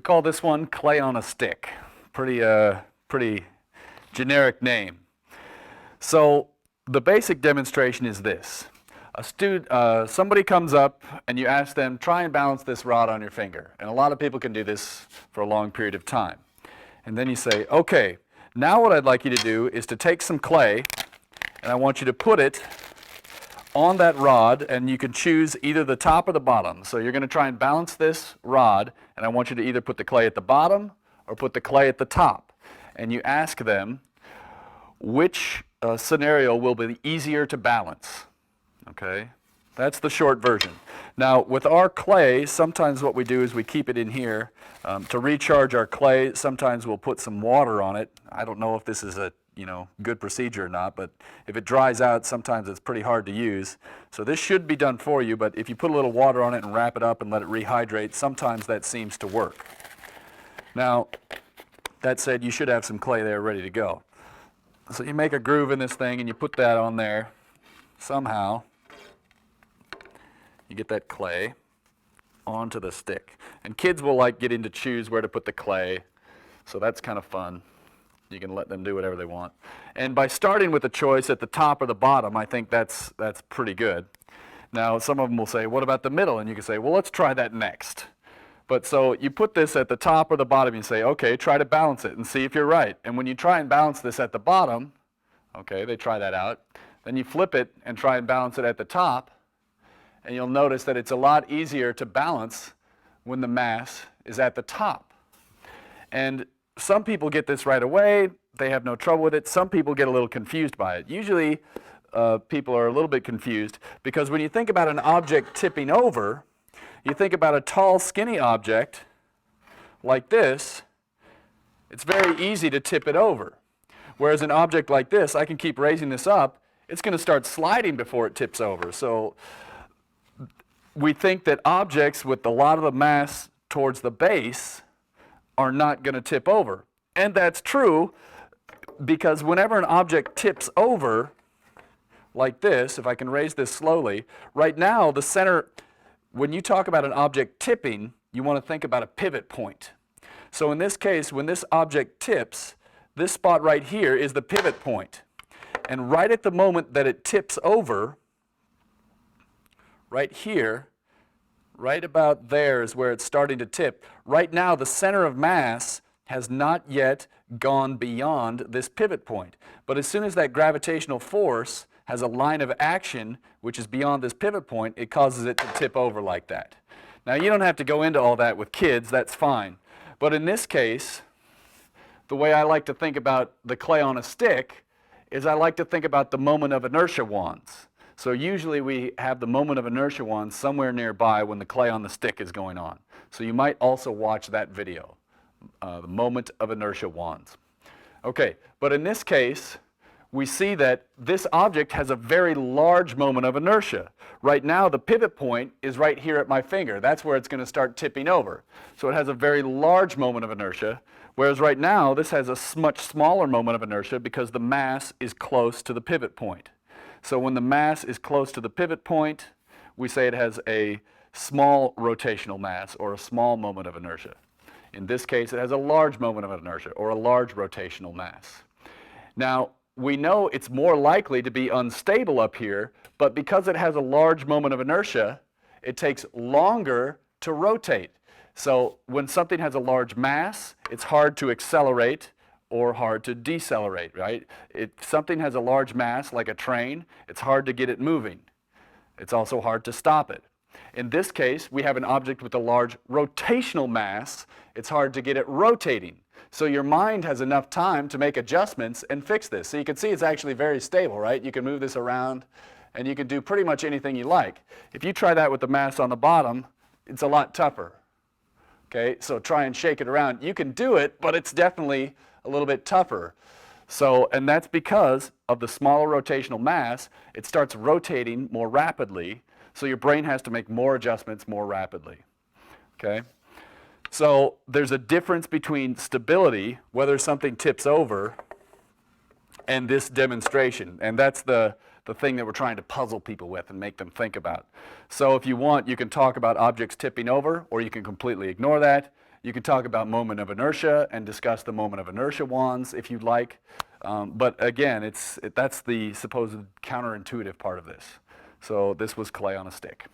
call this one clay on a stick. Pretty generic name. So the basic demonstration is this. Somebody comes up and you ask them, try and balance this rod on your finger. And a lot of people can do this for a long period of time. And then you say, okay, now what I'd like you to do is to take some clay and I want you to put it on that rod, and you can choose either the top or the bottom. So you're going to try and balance this rod, and I want you to either put the clay at the bottom or put the clay at the top. And you ask them which scenario will be easier to balance. Okay? That's the short version. Now, with our clay, sometimes what we do is we keep it in here. To recharge our clay, sometimes we'll put some water on it. I don't know if this is a good procedure or not, but if it dries out, sometimes it's pretty hard to use. So this should be done for you, but if you put a little water on it and wrap it up and let it rehydrate, sometimes that seems to work. Now, that said, you should have some clay there ready to go. So you make a groove in this thing and you put that on there. Somehow, you get that clay onto the stick. And kids will get to choose where to put the clay, so that's kind of fun. You can let them do whatever they want. And by starting with a choice at the top or the bottom, I think that's pretty good. Now, some of them will say, what about the middle? And you can say, well, let's try that next. But so you put this at the top or the bottom, you say, okay, try to balance it and see if you're right. And when you try and balance this at the bottom, okay, they try that out, then you flip it and try and balance it at the top, and you'll notice that it's a lot easier to balance when the mass is at the top. And some people get this right away, they have no trouble with it. Some people get a little confused by it. Usually people are a little bit confused because when you think about an object tipping over, you think about a tall, skinny object like this, it's very easy to tip it over. Whereas an object like this, I can keep raising this up, it's going to start sliding before it tips over. So we think that objects with a lot of the mass towards the base are not going to tip over. And that's true because whenever an object tips over like this, if I can raise this slowly, right now the center, when you talk about an object tipping, you want to think about a pivot point. So in this case, when this object tips, this spot right here is the pivot point. And right at the moment that it tips over, right here, right about there is where it's starting to tip. Right now, the center of mass has not yet gone beyond this pivot point. But as soon as that gravitational force has a line of action which is beyond this pivot point, it causes it to tip over like that. Now, you don't have to go into all that with kids, that's fine. But in this case, the way I like to think about the clay on a stick is I like to think about the moment of inertia wands. So usually we have the moment of inertia wand somewhere nearby when the clay on the stick is going on. So you might also watch that video, the moment of inertia wands. Okay, but in this case, we see that this object has a very large moment of inertia. Right now, the pivot point is right here at my finger. That's where it's going to start tipping over. So it has a very large moment of inertia, whereas right now, this has a much smaller moment of inertia because the mass is close to the pivot point. So when the mass is close to the pivot point, we say it has a small rotational mass or a small moment of inertia. In this case, it has a large moment of inertia or a large rotational mass. Now, we know it's more likely to be unstable up here, but because it has a large moment of inertia, it takes longer to rotate. So when something has a large mass, it's hard to accelerate or hard to decelerate, right? If something has a large mass, like a train, it's hard to get it moving. It's also hard to stop it. In this case, we have an object with a large rotational mass. It's hard to get it rotating. So your mind has enough time to make adjustments and fix this. So you can see it's actually very stable, right? You can move this around and you can do pretty much anything you like. If you try that with the mass on the bottom, it's a lot tougher. Okay, so try and shake it around. You can do it, but it's definitely a little bit tougher. So, and that's because of the smaller rotational mass, it starts rotating more rapidly, so your brain has to make more adjustments more rapidly. Okay? So there's a difference between stability, whether something tips over, and this demonstration. And that's the thing that we're trying to puzzle people with and make them think about. So if you want, you can talk about objects tipping over, or you can completely ignore that. You could talk about moment of inertia and discuss the moment of inertia wands if you'd like. But again, that's the supposed counterintuitive part of this. So this was clay on a stick.